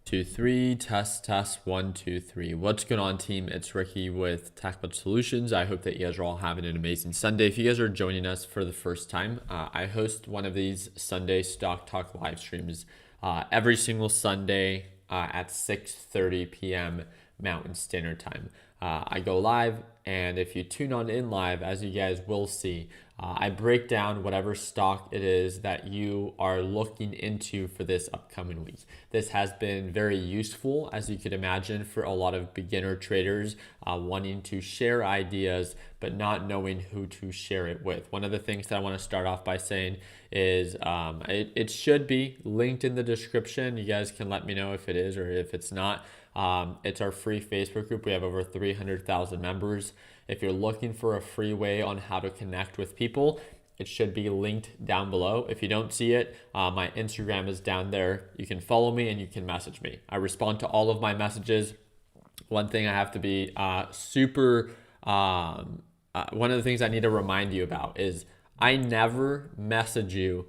2, 3, test, 1, 2, 3. What's going on, team? It's Ricky with TechBud Solutions. I hope that you guys are all having an amazing Sunday. If you guys are joining us for the first time, I host one of these Sunday Stock Talk live streams every single Sunday at 6:30 p.m. Mountain Standard Time. I go live, and if you tune on in live, as you guys will see, I break down whatever stock it is that you are looking into for this upcoming week. This has been very useful, as you could imagine, for a lot of beginner traders wanting to share ideas but not knowing who to share it with. One of the things that I want to start off by saying is it should be linked in the description. You guys can let me know if it is or if it's not. It's our free Facebook group. We have over 300,000 members. If you're looking for a free way on how to connect with people, it should be linked down below. If you don't see it, my Instagram is down there. You can follow me and you can message me. I respond to all of my messages. One thing I have to be one of the things I need to remind you about is I never message you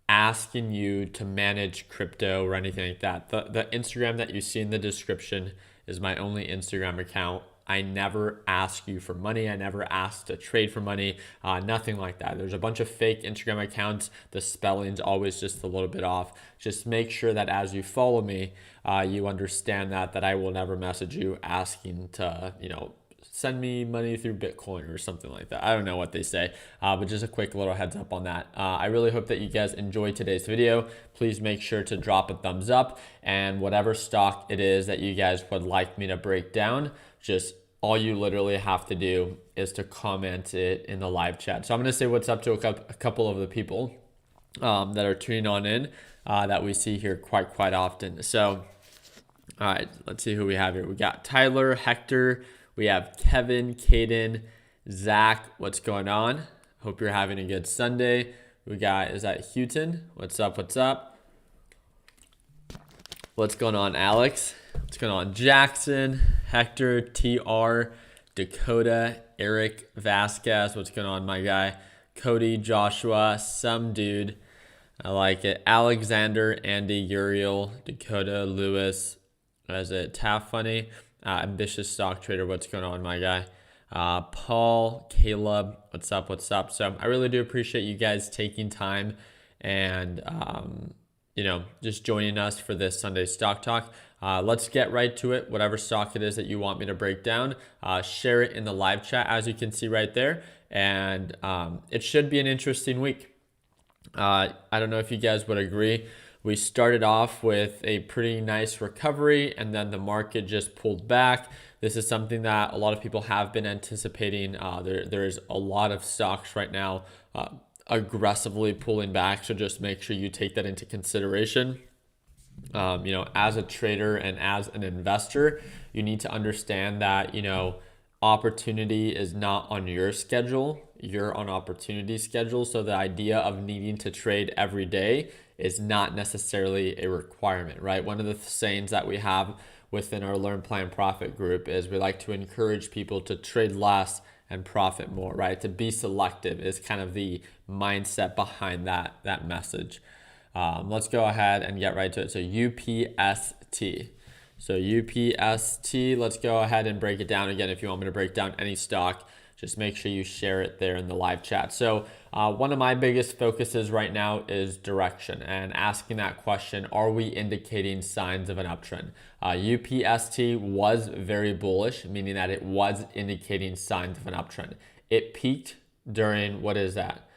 asking you to manage crypto or anything like that. The Instagram that you see in the description is my only Instagram account. I never ask you for money. I never ask to trade for money, nothing like that. There's a bunch of fake Instagram accounts. The spelling's always just a little bit off. Just make sure that as you follow me, you understand that I will never message you asking to, send me money through Bitcoin or something like that. I don't know what they say, but just a quick little heads up on that. I really hope that you guys enjoyed today's video. Please make sure to drop a thumbs up, and whatever stock it is that you guys would like me to break down, just all you literally have to do is to comment it in the live chat. So I'm going to say what's up to a couple of the people that are tuning on in that we see here quite often. So, all right, let's see who we have here. We got Tyler, Hector. We have Kevin, Caden, Zach. What's going on? Hope you're having a good Sunday. We got, is that Houghton? What's up? What's up? What's going on, Alex? What's going on, Jackson, Hector, TR, Dakota, Eric, Vasquez. What's going on, my guy? Cody, Joshua, some dude. I like it. Alexander, Andy, Uriel, Dakota, Lewis. Is it Taff Funny? Ambitious Stock Trader. What's going on, my guy? Paul, Caleb. What's up? What's up? So I really do appreciate you guys taking time and, just joining us for this Sunday Stock Talk. Let's get right to it. Whatever stock it is that you want me to break down, share it in the live chat, as you can see right there. And it should be an interesting week. I don't know if you guys would agree. We started off with a pretty nice recovery, and then the market just pulled back. This is something that a lot of people have been anticipating. There is a lot of stocks right now aggressively pulling back, so just make sure you take that into consideration. As a trader and as an investor, you need to understand that, opportunity is not on your schedule. You're on opportunity schedule. So the idea of needing to trade every day is not necessarily a requirement, right? One of the sayings that we have within our Learn, Plan, Profit group is we like to encourage people to trade less and profit more, right? To be selective is kind of the mindset behind that message. Let's go ahead and get right to it. So UPST. So UPST, let's go ahead and break it down. Again, if you want me to break down any stock, just make sure you share it there in the live chat. So one of my biggest focuses right now is direction and asking that question, are we indicating signs of an uptrend? UPST was very bullish, meaning that it was indicating signs of an uptrend. It peaked during, what is that?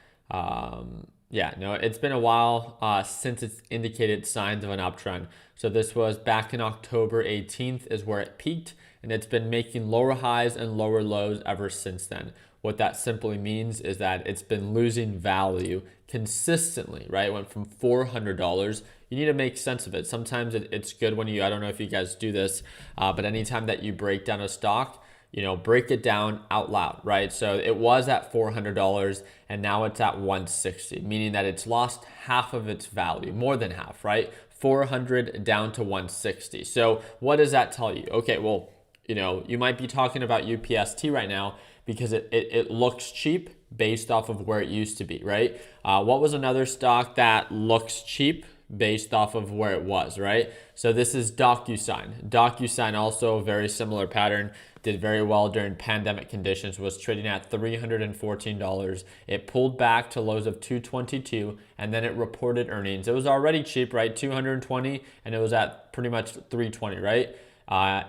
It's been a while since it's indicated signs of an uptrend. So this was back in October 18th is where it peaked, and it's been making lower highs and lower lows ever since then. What that simply means is that it's been losing value consistently, right? It went from $400. You need to make sense of it. Sometimes it's good when I don't know if you guys do this, but anytime that you break down a stock, break it down out loud, right? So it was at $400 and now it's at $160, meaning that it's lost half of its value, more than half, right? 400 down to 160. So what does that tell you? Okay, well, you might be talking about UPST right now because it looks cheap based off of where it used to be, right? What was another stock that looks cheap based off of where it was, right? So this is Docusign. Docusign also a very similar pattern, did very well during pandemic conditions, was trading at $314. It pulled back to lows of 222 and then it reported earnings. It was already cheap, right? 220 and it was at pretty much 320, right?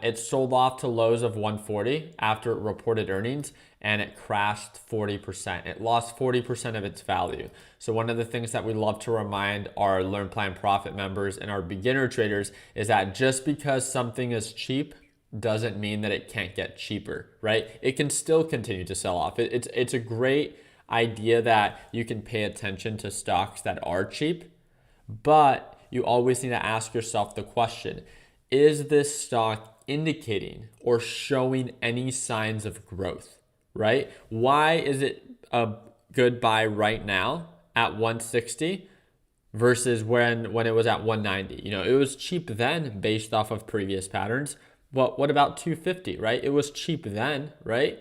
It sold off to lows of 140 after it reported earnings and it crashed 40%. It lost 40% of its value. So one of the things that we love to remind our Learn Plan Profit members and our beginner traders is that just because something is cheap doesn't mean that it can't get cheaper, right? It can still continue to sell off. It's a great idea that you can pay attention to stocks that are cheap, but you always need to ask yourself the question, is this stock indicating or showing any signs of growth, right? Why is it a good buy right now at 160 versus when it was at 190? It was cheap then based off of previous patterns. Well, what about 250, right? It was cheap then, right?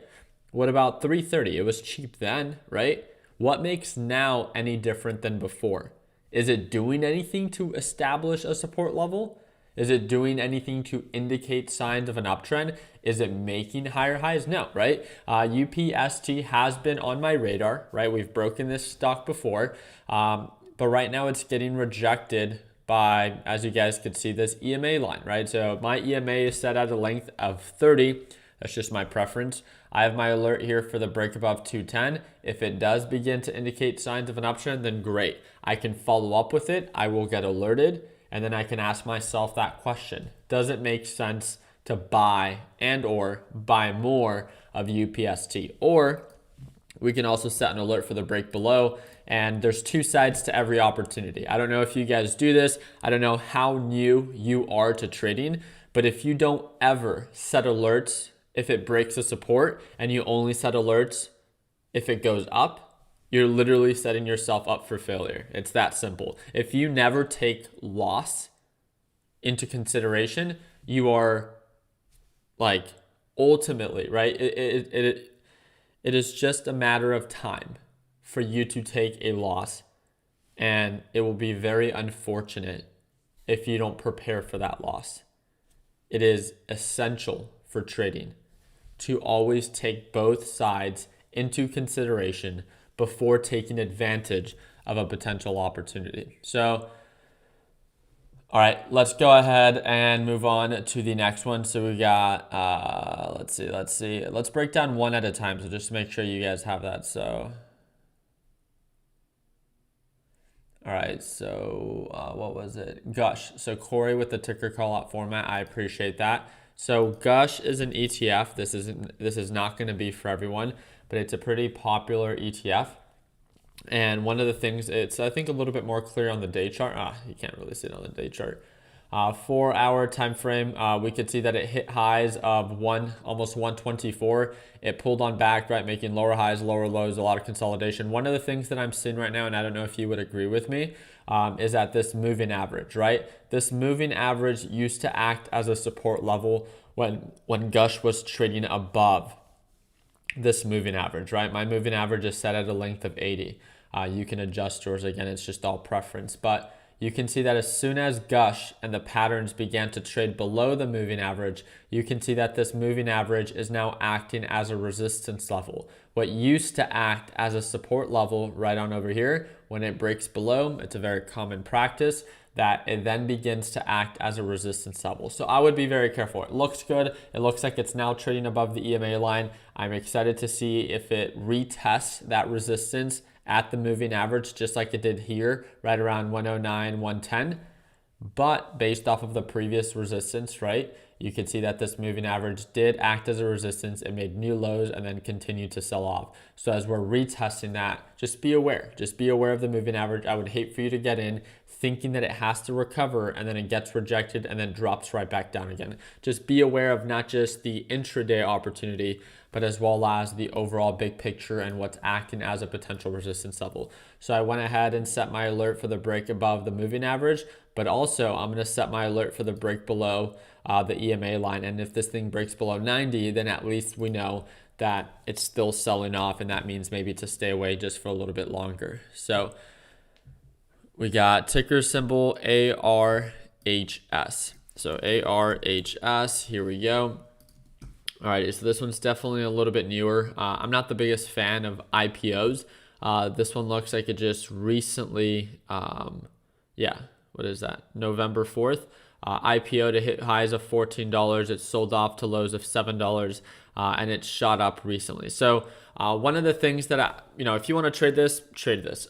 What about 330? It was cheap then, right? What makes now any different than before? Is it doing anything to establish a support level? Is it doing anything to indicate signs of an uptrend? Is it making higher highs? No, right? UPST has been on my radar, right? We've broken this stock before, but right now it's getting rejected by, as you guys could see, this EMA line, right? So my EMA is set at a length of 30. That's just my preference. I have my alert here for the break above 210. If it does begin to indicate signs of an uptrend, then great. I can follow up with it. I will get alerted. And then I can ask myself that question. Does it make sense to buy and or buy more of UPST? Or we can also set an alert for the break below. And there's two sides to every opportunity. I don't know if you guys do this. I don't know how new you are to trading. But if you don't ever set alerts if it breaks a support and you only set alerts if it goes up, you're literally setting yourself up for failure. It's that simple. If you never take loss into consideration, you are like ultimately, right? It is just a matter of time for you to take a loss, and it will be very unfortunate if you don't prepare for that loss. It is essential for trading to always take both sides into consideration before taking advantage of a potential opportunity. So, all right, let's go ahead and move on to the next one. So we got, let's see. Let's break down one at a time. So just to make sure you guys have that. So, all right, so what was it? Gush. So Corey with the ticker call out format, I appreciate that. So Gush is an ETF. This is not going to be for everyone, but it's a pretty popular ETF. And one of the things, it's I think a little bit more clear on the day chart. You can't really see it on the day chart. 4 hour time frame, we could see that it hit highs of almost 124. It pulled on back, right, making lower highs, lower lows, a lot of consolidation. One of the things that I'm seeing right now, and I don't know if you would agree with me, is that this moving average, right? This moving average used to act as a support level when Gush was trading above this moving average, right? My moving average is set at a length of 80. You can adjust yours, again, it's just all preference, but you can see that as soon as Gush and the patterns began to trade below the moving average, you can see that this moving average is now acting as a resistance level. What used to act as a support level right on over here, when it breaks below, it's a very common practice that it then begins to act as a resistance level. So I would be very careful. It looks good. It looks like it's now trading above the EMA line. I'm excited to see if it retests that resistance at the moving average, just like it did here, right around 109, 110. But based off of the previous resistance, right, you can see that this moving average did act as a resistance. It made new lows and then continued to sell off. So as we're retesting that, just be aware. Just be aware of the moving average. I would hate for you to get in thinking that it has to recover and then it gets rejected and then drops right back down again. Just be aware of not just the intraday opportunity, but as well as the overall big picture and what's acting as a potential resistance level. So I went ahead and set my alert for the break above the moving average, but also I'm going to set my alert for the break below the EMA line. And if this thing breaks below 90, then at least we know that it's still selling off, and that means maybe to stay away just for a little bit longer. So We got ticker symbol ARHS. So ARHS, here we go. All right, so this one's definitely a little bit newer. I'm not the biggest fan of IPOs. This one looks like it just recently, what is that? November 4th. IPO to hit highs of $14. It sold off to lows of $7, and it shot up recently. So one of the things that, if you want to trade this, trade this.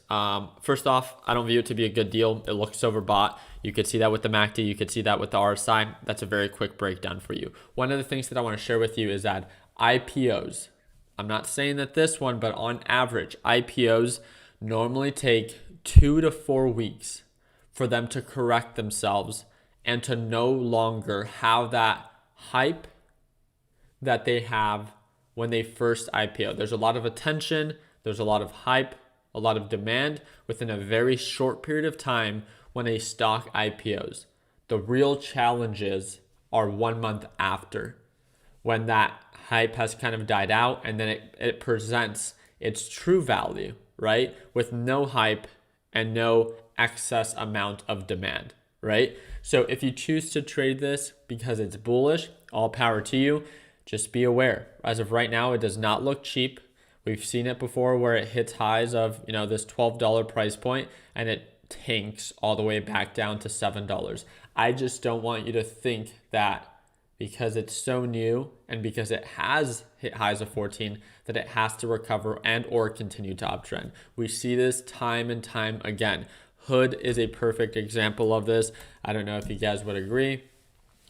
First off, I don't view it to be a good deal. It looks overbought. You could see that with the MACD. You could see that with the RSI. That's a very quick breakdown for you. One of the things that I want to share with you is that IPOs, I'm not saying that this one, but on average, IPOs normally take 2 to 4 weeks for them to correct themselves and to no longer have that hype that they have when they first IPO. There's a lot of attention, there's a lot of hype, a lot of demand within a very short period of time when a stock IPOs. The real challenges are 1 month after, when that hype has kind of died out and then it presents its true value, right? With no hype and no excess amount of demand, right? So if you choose to trade this because it's bullish, all power to you. Just be aware. As of right now, it does not look cheap. We've seen it before where it hits highs of, this $12 price point and it tanks all the way back down to $7. I just don't want you to think that because it's so new and because it has hit highs of 14 that it has to recover and or continue to uptrend. We see this time and time again. Hood is a perfect example of this. I don't know if you guys would agree,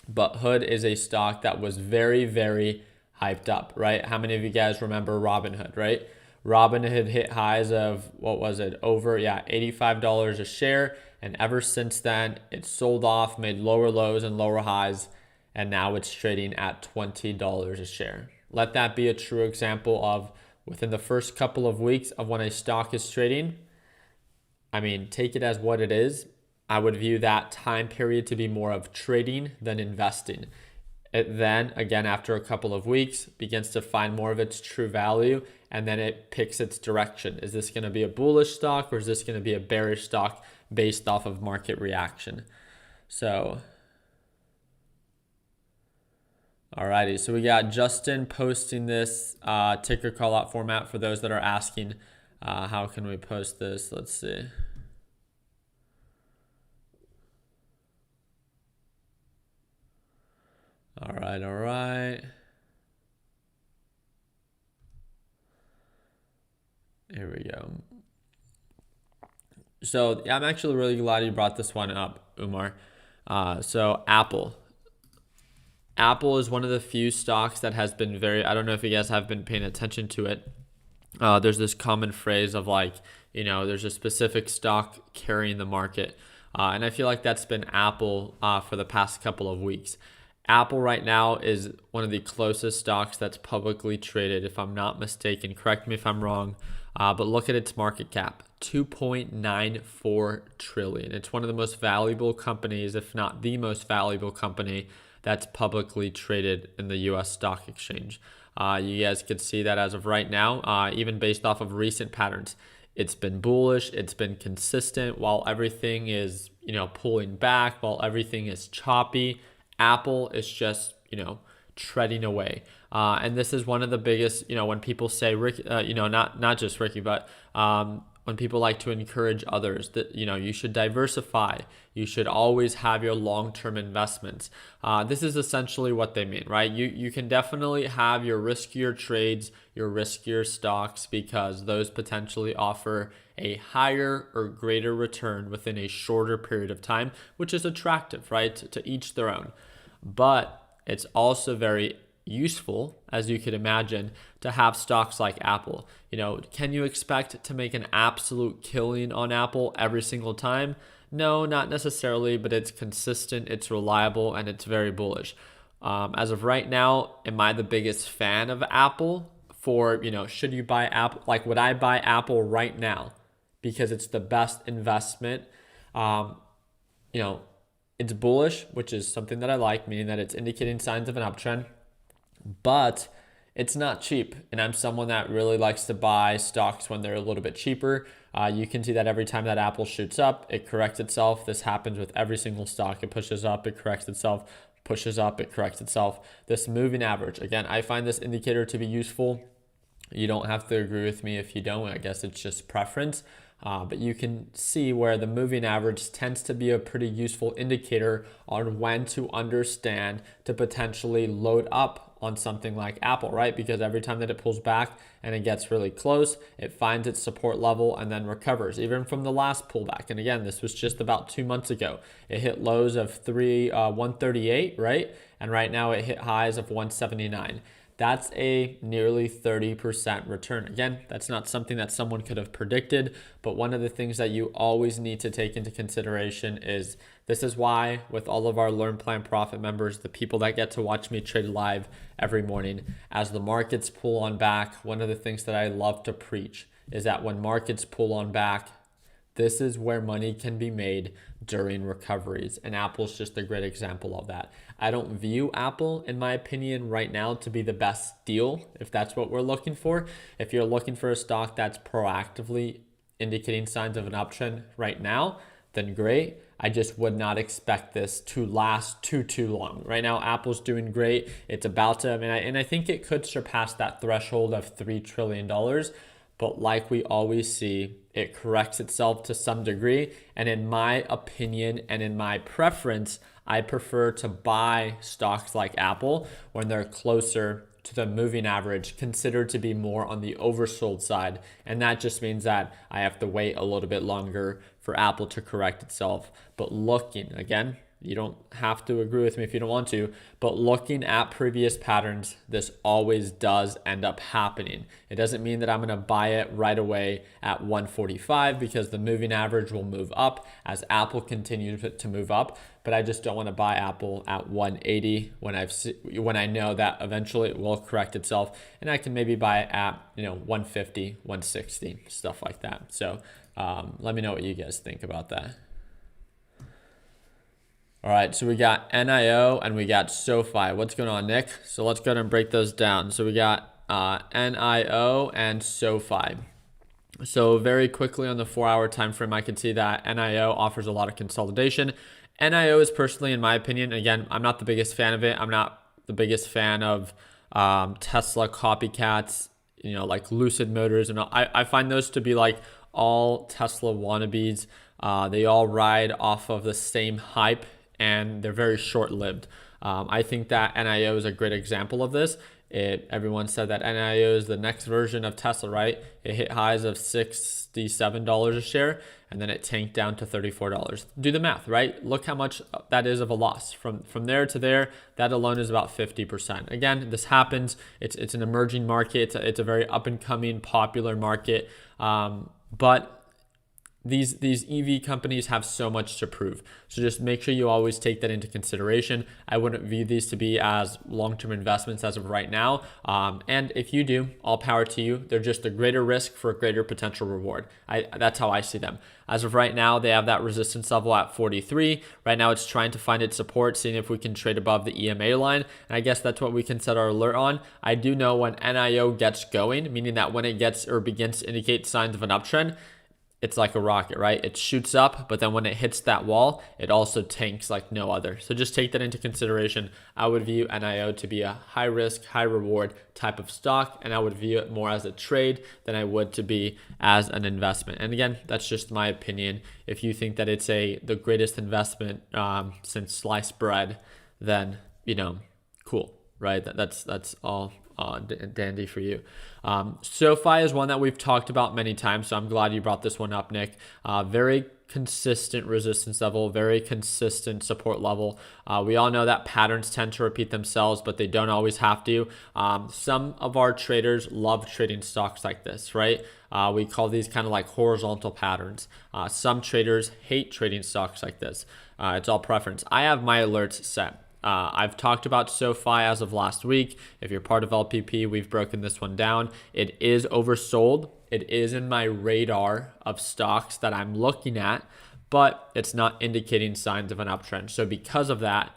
but Hood is a stock that was very, very hyped up, right? How many of you guys remember Robinhood, right? Robinhood hit highs of, over $85 a share. And ever since then, it sold off, made lower lows and lower highs, and now it's trading at $20 a share. Let that be a true example of within the first couple of weeks of when a stock is trading. Take it as what it is. I would view that time period to be more of trading than investing. It then, again, after a couple of weeks, begins to find more of its true value, and then it picks its direction. Is this going to be a bullish stock or is this going to be a bearish stock based off of market reaction? So, alrighty, so we got Justin posting this ticker call out format for those that are asking, how can we post this? Let's see. All right. Here we go. So I'm actually really glad you brought this one up, Umar. So Apple is one of the few stocks that has been I don't know if you guys have been paying attention to it. There's this common phrase of there's a specific stock carrying the market. And I feel like that's been Apple for the past couple of weeks. Apple right now is one of the closest stocks that's publicly traded, if I'm not mistaken. Correct me if I'm wrong, but look at its market cap, $2.94 trillion. It's one of the most valuable companies, if not the most valuable company that's publicly traded in the U.S. stock exchange. You guys could see that as of right now, even based off of recent patterns. It's been bullish, it's been consistent while everything is, pulling back, while everything is choppy. Apple is just, treading away. And this is one of the biggest, when people say, Rick, not just Ricky, but when people like to encourage others that, you should diversify. You should always have your long-term investments. This is essentially what they mean, right? You can definitely have your riskier trades, your riskier stocks, because those potentially offer a higher or greater return within a shorter period of time, which is attractive, right? To each their own. But it's also very useful, as you could imagine, to have stocks like Apple. Can you expect to make an absolute killing on Apple every single time? No, not necessarily, but it's consistent, it's reliable, and it's very bullish. As of right now, am I the biggest fan of Apple? For, should you buy Apple? Would I buy Apple right now because it's the best investment? It's bullish, which is something that I like, meaning that it's indicating signs of an uptrend. But It's not cheap, and I'm someone that really likes to buy stocks when they're a little bit cheaper. You can see that every time that Apple shoots up, it corrects itself. This happens with every single stock. It pushes up, it corrects itself, pushes up, it corrects itself. This moving average, again, I find this indicator to be useful. You don't have to agree with me if you don't. I guess it's just preference. But you can see where the moving average tends to be a pretty useful indicator on when to understand to potentially load up on something like Apple, right? Because every time that it pulls back and it gets really close, it finds its support level and then recovers, even from the last pullback. And again, this was just about 2 months ago. It hit lows of 138, right? And right now it hit highs of 179. That's a nearly 30% return. Again, that's not something that someone could have predicted, but one of the things that you always need to take into consideration is this is why with all of our Learn Plan Profit members, the people that get to watch me trade live every morning, as the markets pull on back, one of the things that I love to preach is that when markets pull on back, this is where money can be made during recoveries. And Apple's just a great example of that. I don't view Apple, in my opinion, right now to be the best deal, if that's what we're looking for. If you're looking for a stock that's proactively indicating signs of an uptrend right now, then great. I just would not expect this to last too long. Right now, Apple's doing great. It's about to, and I think it could surpass that threshold of $3 trillion. But like we always see, it corrects itself to some degree. And in my opinion and in my preference, I prefer to buy stocks like Apple when they're closer to the moving average, considered to be more on the oversold side. And that just means that I have to wait a little bit longer for Apple to correct itself. But looking, again, you don't have to agree with me if you don't want to, but looking at previous patterns, this always does end up happening. It doesn't mean that I'm going to buy it right away at 145 because the moving average will move up as Apple continues to move up, but I just don't want to buy Apple at 180 when I know that eventually it will correct itself, and I can maybe buy it at 150, 160, stuff like that. So let me know what you guys think about that. All right, so we got Nio and we got Sofi. What's going on, Nick? So let's go ahead and break those down. So we got Nio and Sofi. So very quickly on the 4-hour time frame, I can see that Nio offers a lot of consolidation. Nio is personally, in my opinion, again, I'm not the biggest fan of it. I'm not the biggest fan of Tesla copycats, like Lucid Motors. And I find those to be like all Tesla wannabes. They all ride off of the same hype, and they're very short-lived. I think that Nio is a great example of this. Everyone said that Nio is the next version of Tesla, right? It hit highs of $67 a share, and then it tanked down to $34. Do the math, right? Look how much that is of a loss. From there to there, that alone is about 50%. Again, this happens. It's an emerging market. It's a very up-and-coming, popular market. But these EV companies have so much to prove. So just make sure you always take that into consideration. I wouldn't view these to be as long-term investments as of right now. And if you do, all power to you. They're just a greater risk for a greater potential reward. That's how I see them. As of right now, they have that resistance level at 43. Right now, it's trying to find its support, seeing if we can trade above the EMA line. And I guess that's what we can set our alert on. I do know when Nio gets going, meaning that when it gets or begins to indicate signs of an uptrend, it's like a rocket, right? It shoots up, but then when it hits that wall, it also tanks like no other. So just take that into consideration. I would view Nio to be a high risk, high reward type of stock, and I would view it more as a trade than I would to be as an investment. And again, that's just my opinion. If you think that it's the greatest investment since sliced bread, then cool, right? That's all dandy for you. Sofi is one that we've talked about many times, so I'm glad you brought this one up, Nick. Very consistent resistance level, very consistent support level. We all know that patterns tend to repeat themselves, but they don't always have to. Some of our traders love trading stocks like this, right? We call these kind of like horizontal patterns. Some traders hate trading stocks like this. It's all preference. I have my alerts set. I've talked about Sofi as of last week. If you're part of LPP, we've broken this one down. It is oversold. It is in my radar of stocks that I'm looking at, but it's not indicating signs of an uptrend. So because of that,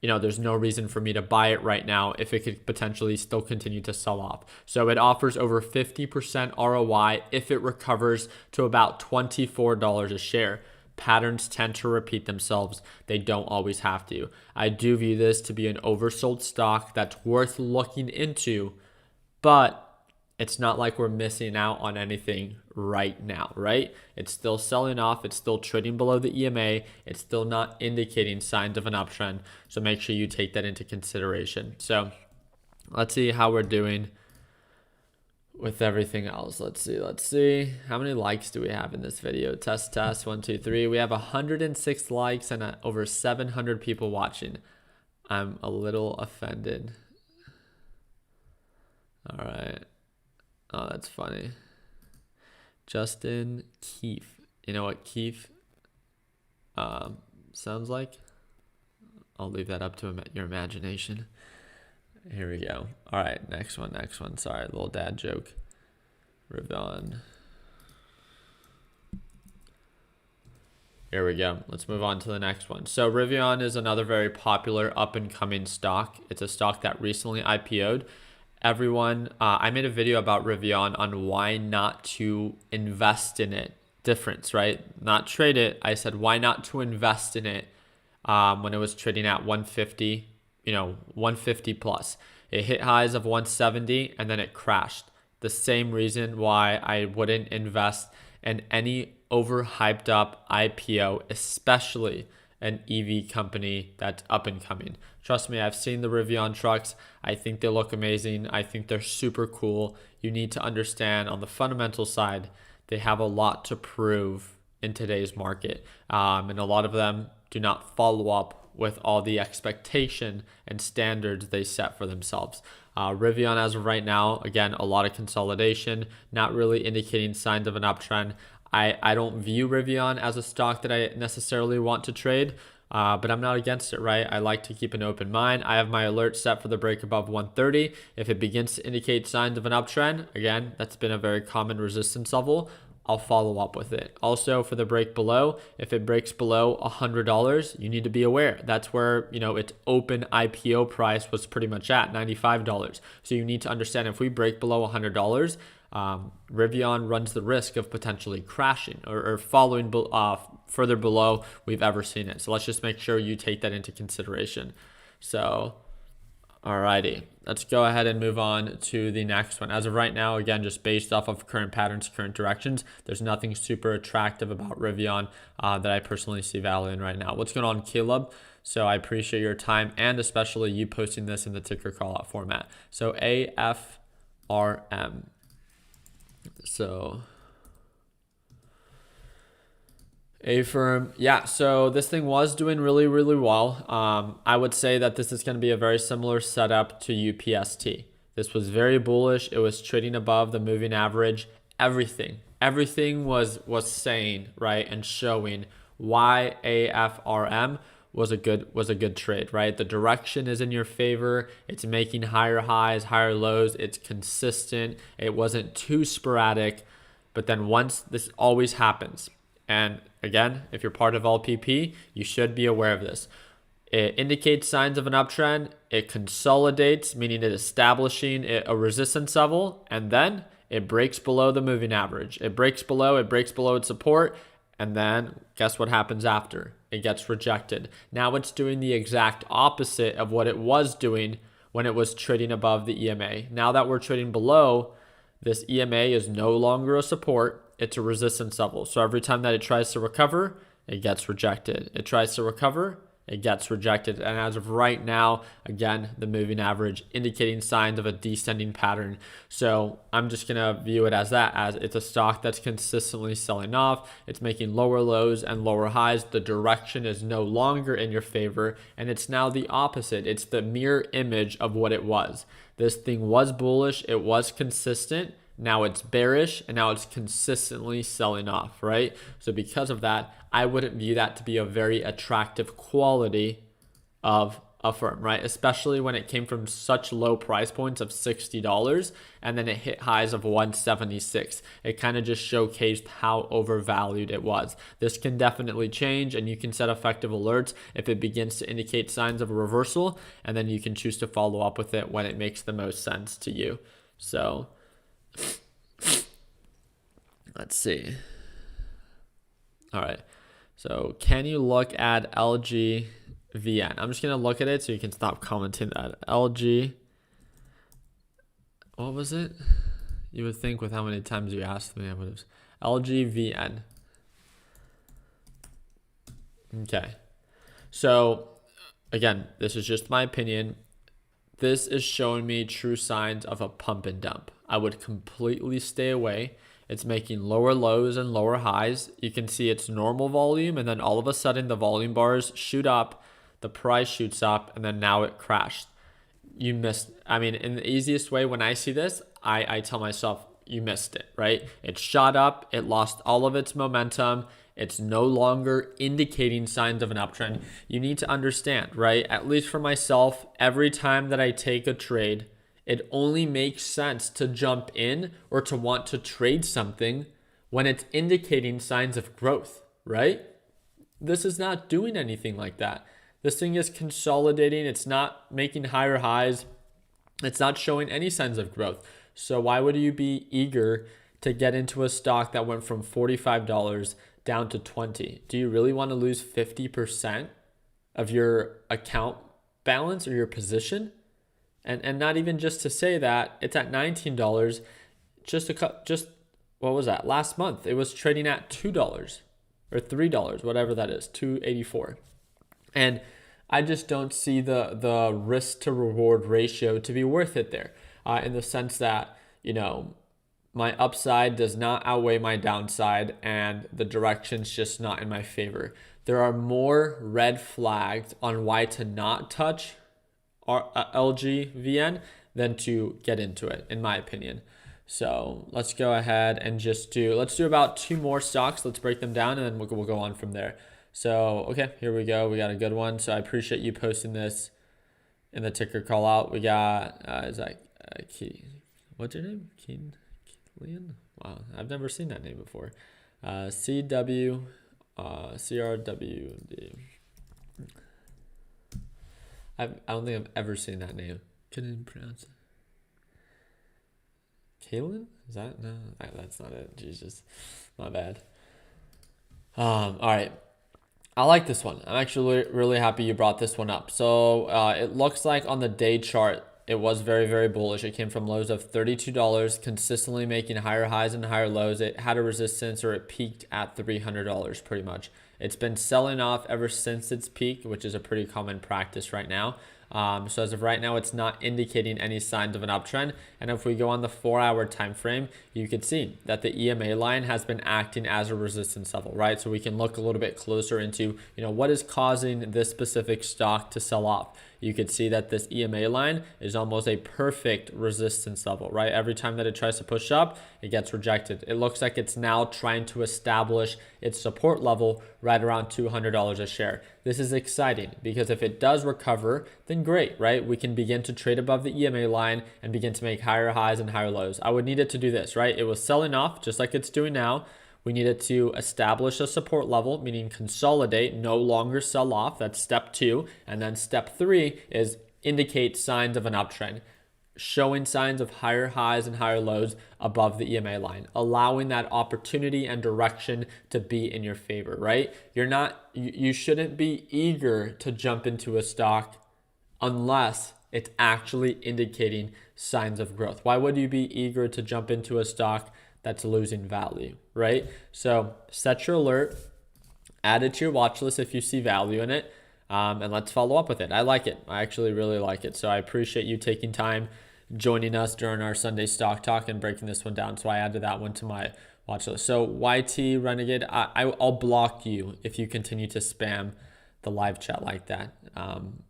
there's no reason for me to buy it right now if it could potentially still continue to sell off. So it offers over 50% ROI if it recovers to about $24 a share. Patterns tend to repeat themselves. They don't always have to. I do view this to be an oversold stock that's worth looking into, but it's not like we're missing out on anything right now, right? It's still selling off. It's still trading below the EMA. It's still not indicating signs of an uptrend. So make sure you take that into consideration. So let's see how we're doing with everything else. Let's see. How many likes do we have in this video? Test, 1, 2, 3. We have 106 likes and over 700 people watching. I'm a little offended. All right. Oh, that's funny. Justin Keefe. You know what Keefe sounds like? I'll leave that up to your imagination. Here we go. All right, next one. Sorry, little dad joke. Riveon. Here we go. Let's move on to the next one. So Riveon is another very popular up-and-coming stock. It's a stock that recently IPO'd. Everyone, I made a video about Riveon on why not to invest in it. Difference, right? Not trade it. I said why not to invest in it when it was trading at 150, 150 plus. It hit highs of 170 and then it crashed. The same reason why I wouldn't invest in any overhyped up IPO, especially an EV company that's up and coming. Trust me, I've seen the Riveon trucks. I think they look amazing. I think they're super cool. You need to understand on the fundamental side, they have a lot to prove in today's market. And a lot of them do not follow up with all the expectation and standards they set for themselves. Riveon as of right now, again, a lot of consolidation, not really indicating signs of an uptrend. I don't view Riveon as a stock that I necessarily want to trade, but I'm not against it, right? I like to keep an open mind. I have my alert set for the break above 130. If it begins to indicate signs of an uptrend, again, that's been a very common resistance level, I'll follow up with it. Also for the break below, if it breaks below $100, you need to be aware. That's where, its open IPO price was pretty much at $95. So you need to understand if we break below $100, Riveon runs the risk of potentially crashing or falling further below we've ever seen it. So let's just make sure you take that into consideration. So, alrighty, let's go ahead and move on to the next one. As of right now, again, just based off of current patterns, current directions, there's nothing super attractive about Riveon that I personally see value in right now. What's going on, Caleb? So I appreciate your time and especially you posting this in the ticker call out format. So AFRM. So A firm, yeah, so this thing was doing really, really well. I would say that this is going to be a very similar setup to UPST. This was very bullish. It was trading above the moving average. Everything was saying, right, and showing why AFRM was a good trade, right? The direction is in your favor. It's making higher highs, higher lows. It's consistent. It wasn't too sporadic. But then once this always happens, and again, if you're part of LPP, you should be aware of this. It indicates signs of an uptrend. It consolidates, meaning it establishing a resistance level, and then it breaks below the moving average. It breaks below its support, and then guess what happens after? It gets rejected. Now it's doing the exact opposite of what it was doing when it was trading above the EMA. Now that we're trading below, this EMA is no longer a support. It's a resistance level. So every time that it tries to recover, it gets rejected. It tries to recover, it gets rejected. And as of right now, again, the moving average indicating signs of a descending pattern. So I'm just going to view it as that, as it's a stock that's consistently selling off. It's making lower lows and lower highs. The direction is no longer in your favor, and it's now the opposite. It's the mirror image of what it was. This thing was bullish. It was consistent. Now it's bearish, and now it's consistently selling off, right? So because of that, I wouldn't view that to be a very attractive quality of firm, right? Especially when it came from such low price points of $60 and then it hit highs of 176. It kind of just showcased how overvalued it was. This can definitely change, and you can set effective alerts if it begins to indicate signs of a reversal, and then you can choose to follow up with it when it makes the most sense to you. So let's see. All right. So can you look at LGVN? I'm just going to look at it so you can stop commenting that. LG, what was it? You would think with how many times you asked me, I would have. LGVN. Okay. So again, this is just my opinion. This is showing me true signs of a pump and dump. I would completely stay away. It's making lower lows and lower highs. You can see its normal volume, and then all of a sudden the volume bars shoot up, the price shoots up, and then now it crashed. You missed. I mean, in the easiest way, when I see this, I tell myself, you missed it, right? It shot up, it lost all of its momentum. It's no longer indicating signs of an uptrend. You need to understand, right? At least for myself, every time that I take a trade, it only makes sense to jump in or to want to trade something when it's indicating signs of growth, right? This is not doing anything like that. This thing is consolidating. It's not making higher highs. It's not showing any signs of growth. So why would you be eager to get into a stock that went from $45 down to $20? Do you really want to lose 50% of your account balance or your position? And not even just to say that, it's at $19. Just what was that? Last month, it was trading at $2 or $3, whatever that is, $2.84. And I just don't see the risk to reward ratio to be worth it there, in the sense that, my upside does not outweigh my downside and the direction's just not in my favor. There are more red flags on why to not touch LGVN than to get into it, in my opinion. So let's go ahead and let's do about 2 more stocks. Let's break them down and then we'll go on from there. So, okay, here we go. We got a good one. So I appreciate you posting this in the ticker call out. We got, what's your name? Keelian? Wow, I've never seen that name before. CRWD. I don't think I've ever seen that name. Couldn't even pronounce it. Kaylin? Is that? No, that's not it. Jesus, my bad. All right. I like this one. I'm actually really happy you brought this one up. So it looks like on the day chart, it was very, very bullish. It came from lows of $32, consistently making higher highs and higher lows. It had a resistance, or it peaked at $300 pretty much. It's been selling off ever since its peak, which is a pretty common practice right now. So as of right now, it's not indicating any signs of an uptrend. And if we go on the 4-hour time frame, you can see that the EMA line has been acting as a resistance level, right? So we can look a little bit closer into, what is causing this specific stock to sell off. You could see that this EMA line is almost a perfect resistance level, right? Every time that it tries to push up, it gets rejected. It looks like it's now trying to establish its support level right around $200 a share. This is exciting because if it does recover, then great, right? We can begin to trade above the EMA line and begin to make higher highs and higher lows. I would need it to do this, right? It was selling off just like it's doing now. We needed to establish a support level, meaning consolidate, no longer sell off. That's step 2. And then step 3 is indicate signs of an uptrend, showing signs of higher highs and higher lows above the EMA line, allowing that opportunity and direction to be in your favor, right? You shouldn't be eager to jump into a stock unless it's actually indicating signs of growth. Why would you be eager to jump into a stock that's losing value, right? So set your alert, add it to your watch list if you see value in it, and let's follow up with it. I like it. I actually really like it. So I appreciate you taking time joining us during our Sunday stock talk and breaking this one down. So I added that one to my watch list. So YT Renegade, I'll block you if you continue to spam the live chat like that.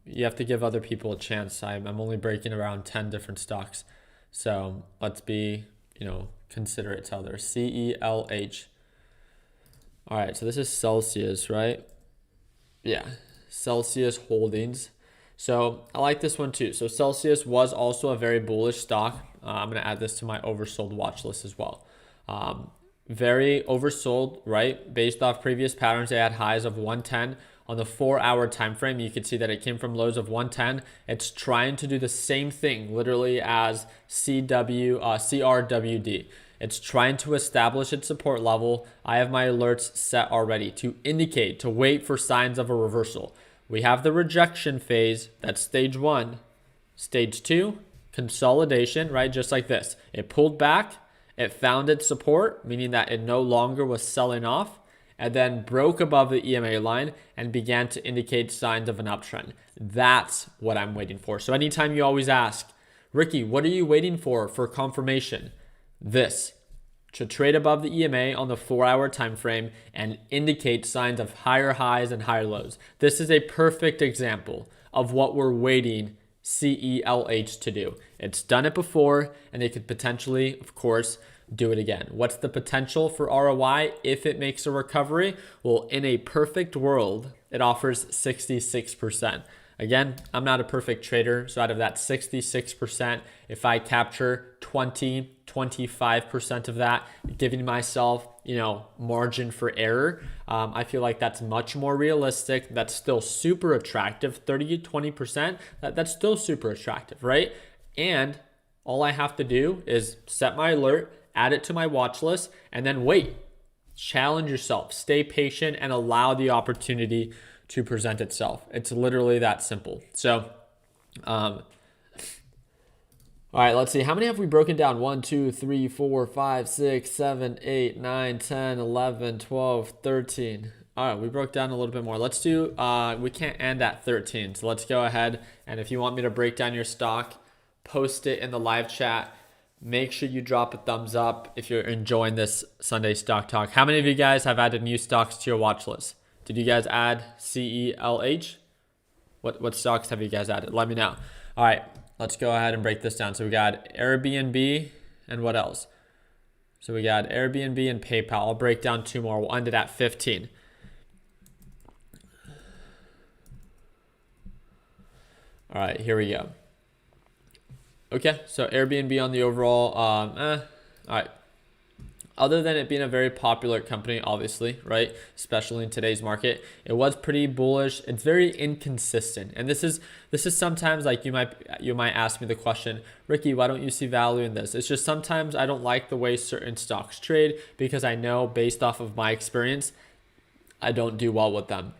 You have to give other people a chance. I'm only breaking around 10 different stocks. So let's be, considerate to others. CELH. All right, so this is Celsius, right? Yeah, Celsius Holdings. So I like this one too. So Celsius was also a very bullish stock. I'm going to add this to my oversold watch list as well. Very oversold, right? Based off previous patterns, they had highs of 110 on the 4-hour time frame. You can see that it came from lows of 110. It's trying to do the same thing literally as CRWD. It's trying to establish its support level. I have my alerts set already to indicate, to wait for signs of a reversal. We have the rejection phase. That's stage 1. Stage 2, consolidation, right? Just like this. It pulled back. It found its support, meaning that it no longer was selling off, and then broke above the EMA line and began to indicate signs of an uptrend. That's what I'm waiting for. So anytime you always ask, Ricky, what are you waiting for confirmation? This, to trade above the EMA on the 4-hour time frame and indicate signs of higher highs and higher lows. This is a perfect example of what we're waiting CELH to do. It's done it before, and they could potentially, of course, do it again. What's the potential for ROI if it makes a recovery? Well, in a perfect world, it offers 66%. Again, I'm not a perfect trader, so out of that 66%, if I capture 25% of that, giving myself, margin for error, I feel like that's much more realistic. That's still super attractive. 30 to 20%, that's still super attractive, right? And all I have to do is set my alert, add it to my watch list, and then wait. Challenge yourself, stay patient, and allow the opportunity to present itself. It's literally that simple. So, all right, let's see. How many have we broken down? 1, 2, 3, 4, 5, 6, 7, 8, 9, 10, 11, 12, 13. All right, we broke down a little bit more. Let's do, we can't end at 13. So let's go ahead. And if you want me to break down your stock, post it in the live chat. Make sure you drop a thumbs up if you're enjoying this Sunday Stock Talk. How many of you guys have added new stocks to your watch list? Did you guys add CELH? What stocks have you guys added? Let me know. All right, let's go ahead and break this down. So we got Airbnb and what else? So we got Airbnb and PayPal. I'll break down 2 more. We'll end it at 15. All right, here we go. Okay, so Airbnb on the overall, all right. Other than it being a very popular company, obviously, right? Especially in today's market, it was pretty bullish. It's very inconsistent. And this is sometimes like you might ask me the question, Ricky, why don't you see value in this? It's just sometimes I don't like the way certain stocks trade because I know based off of my experience, I don't do well with them.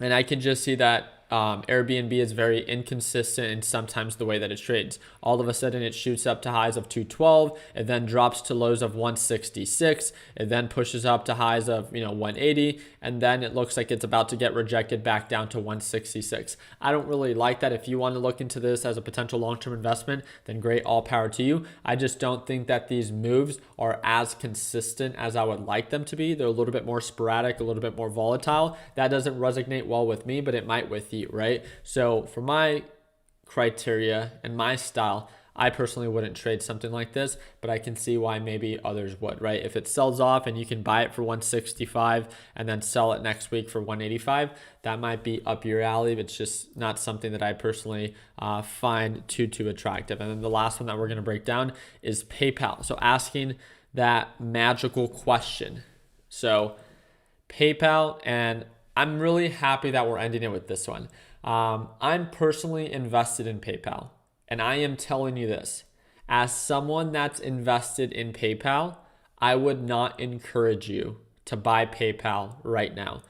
And I can just see that Airbnb is very inconsistent in sometimes the way that it trades. All of a sudden it shoots up to highs of 212, it then drops to lows of 166, it then pushes up to highs of 180, and then it looks like it's about to get rejected back down to 166. I don't really like that. If you want to look into this as a potential long-term investment, then great, all power to you. I just don't think that these moves are as consistent as I would like them to be. They're a little bit more sporadic, a little bit more volatile. That doesn't resonate well with me, but it might with you, right? So for my criteria and my style, I personally wouldn't trade something like this, but I can see why maybe others would, right? If it sells off and you can buy it for 165 and then sell it next week for 185, that might be up your alley. It's just not something that I personally find too attractive. And then the last one that we're going to break down is PayPal. So asking that magical question. So PayPal, and I'm really happy that we're ending it with this one. I'm personally invested in PayPal. And I am telling you this, as someone that's invested in PayPal, I would not encourage you to buy PayPal right now.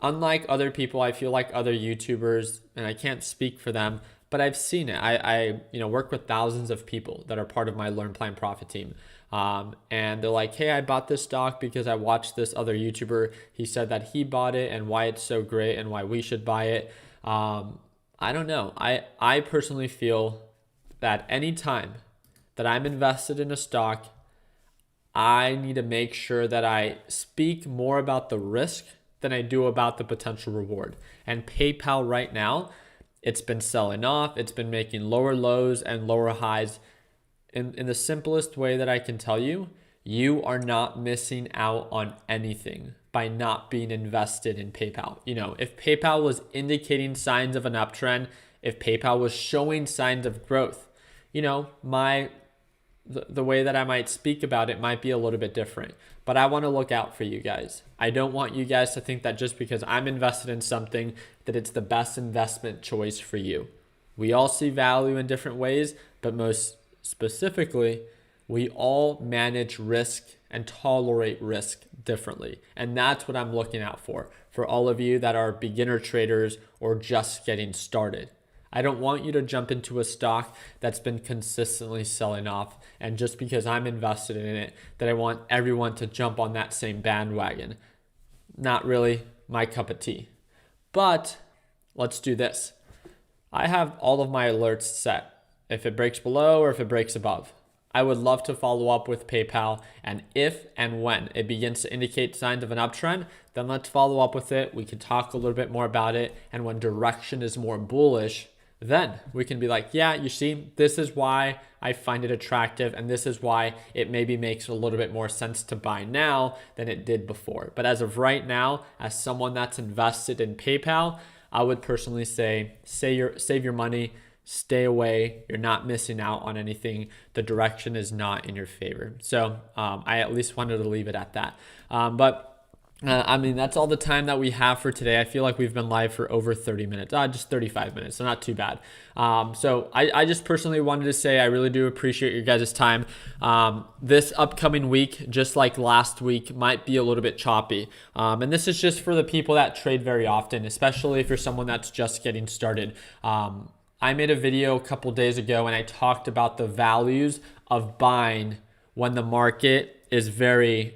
Unlike other people, I feel like other YouTubers, and I can't speak for them, but I've seen it. I work with thousands of people that are part of my Learn Plan Profit team. And they're like, hey, I bought this stock because I watched this other YouTuber. He said that he bought it and why it's so great and why we should buy it. I don't know. I personally feel that any time that I'm invested in a stock, I need to make sure that I speak more about the risk than I do about the potential reward. And PayPal right now, it's been selling off. It's been making lower lows and lower highs. In the simplest way that I can tell you, you are not missing out on anything by not being invested in PayPal. If PayPal was indicating signs of an uptrend, if PayPal was showing signs of growth, the way that I might speak about it might be a little bit different. But I want to look out for you guys. I don't want you guys to think that just because I'm invested in something that it's the best investment choice for you. We all see value in different ways, but most specifically, we all manage risk and tolerate risk differently. And that's what I'm looking out for all of you that are beginner traders or just getting started. I don't want you to jump into a stock that's been consistently selling off, and just because I'm invested in it, that I want everyone to jump on that same bandwagon. Not really my cup of tea. But let's do this. I have all of my alerts set. If it breaks below or if it breaks above, I would love to follow up with PayPal, and if and when it begins to indicate signs of an uptrend, then let's follow up with it. We can talk a little bit more about it, and when direction is more bullish, then we can be like, yeah, you see, this is why I find it attractive, and this is why it maybe makes a little bit more sense to buy now than it did before. But as of right now, as someone that's invested in PayPal, I would personally say save your money, stay away. You're not missing out on anything. The direction is not in your favor. So I at least wanted to leave it at that. That's all the time that we have for today. I feel like we've been live for over 30 minutes, just 35 minutes, so not too bad. So I just personally wanted to say I really do appreciate your guys' time. This upcoming week, just like last week, might be a little bit choppy. And this is just for the people that trade very often, especially if you're someone that's just getting started. I made a video a couple days ago and I talked about the values of buying when the market is very,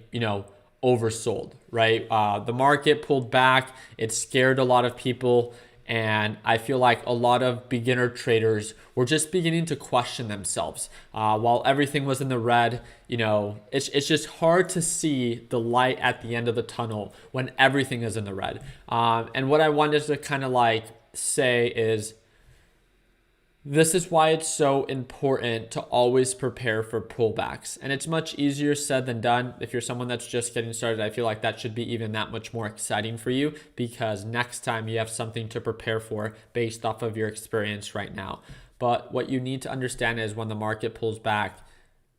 oversold, right? The market pulled back. It scared a lot of people. And I feel like a lot of beginner traders were just beginning to question themselves. While everything was in the red, it's just hard to see the light at the end of the tunnel when everything is in the red. And what I wanted to kind of say is, this is why it's so important to always prepare for pullbacks. And it's much easier said than done. If you're someone that's just getting started, I feel like that should be even that much more exciting for you, because next time you have something to prepare for based off of your experience right now. But what you need to understand is when the market pulls back,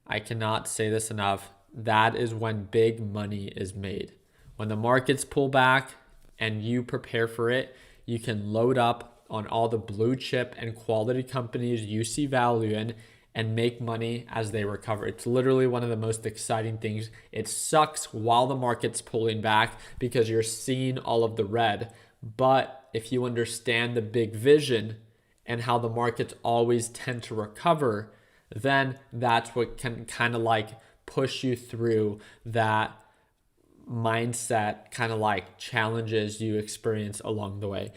I cannot say this enough, that is when big money is made. When the markets pull back and you prepare for it, you can load up on all the blue chip and quality companies you see value in and make money as they recover. It's literally one of the most exciting things. It sucks while the market's pulling back because you're seeing all of the red. But if you understand the big vision and how the markets always tend to recover, then that's what can kind of push you through that mindset challenges you experience along the way.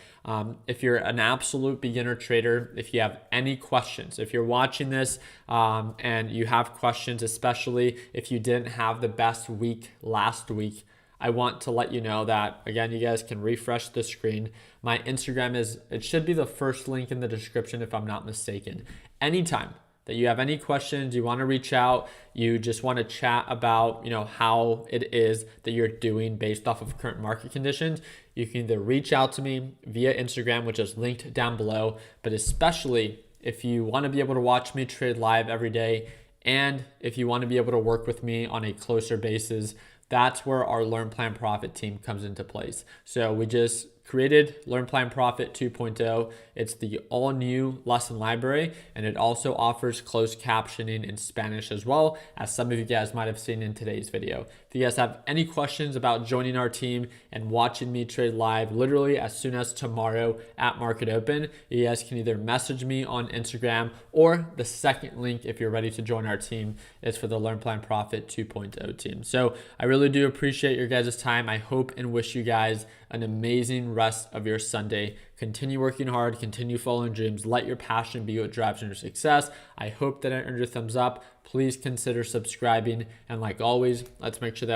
If you're an absolute beginner trader, if you have any questions, if you're watching this and you have questions, especially if you didn't have the best week last week, I want to let you know that, again, you guys can refresh the screen. My Instagram it should be the first link in the description if I'm not mistaken. Anytime that you have any questions, you want to reach out, you just want to chat about, how it is that you're doing based off of current market conditions, you can either reach out to me via Instagram, which is linked down below, but especially if you want to be able to watch me trade live every day, and if you want to be able to work with me on a closer basis, that's where our Learn Plan Profit team comes into place. So we just created Learn Plan Profit 2.0. It's the all new lesson library, and it also offers closed captioning in Spanish as well, as some of you guys might have seen in today's video. If you guys have any questions about joining our team and watching me trade live literally as soon as tomorrow at market open, you guys can either message me on Instagram, or the second link if you're ready to join our team is for the Learn Plan Profit 2.0 team. So I really do appreciate your guys' time. I hope and wish you guys an amazing rest of your Sunday. Continue working hard, continue following dreams, let your passion be what drives your success. I hope that I earned your thumbs up. Please consider subscribing, and like always, let's make sure that